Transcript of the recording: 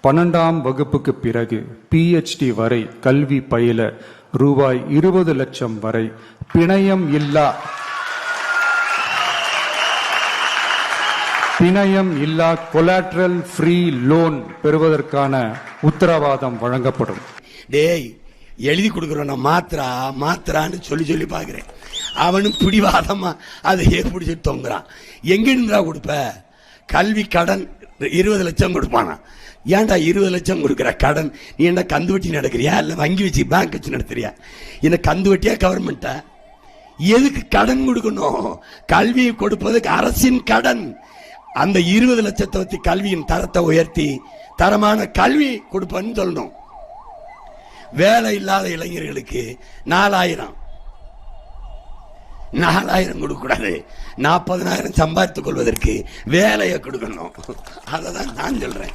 12ஆம் வகுப்புக்கு பிறகு PhD வரை கல்வி பயில ரூபாய் 20 லட்சம் வரை பிணையம் இல்லா கொலாட்ரல் ஃப்ரீ லோன் பெறுவதற்கான உத்தரவாதம் வழங்கப்படும். டேய், எழுதி கொடுக்குறோம் மாத்திரான்னு சொல்லி பாக்குறேன். அவனும் பிடிவாதமா அதையே பிடிச்சி தொங்குறான். எங்க இருந்தா கொடுப்ப? கல்வி கடன் 20 லட்சம் கொடுப்பானா? ஏன்டா 20 லட்சம் கொடுக்குற கடன்? நீ என்ன கந்து வட்டி நடக்கிறியா இல்ல வங்கி வச்சு பேங்க் வச்சு நடத்துறியா? என்ன கந்து வட்டியா கவர்மெண்டா? எதுக்கு கடன் கொடுக்கணும்? கல்வியை கொடுப்பதுக்கு அரசின் கடன். அந்த 20 லட்சத்தை வச்சு கல்வியின் தரத்தை உயர்த்தி தரமான கல்வி கொடுப்பன்னு சொல்லணும். வேலை இல்லாத இளைஞர்களுக்கு 4000 கொடுக்க கூடாது. 40,000 சம்பாதித்துக் கொள்வதற்கு வேலையை கொடுக்கணும். அதை தான் நான் சொல்றேன்.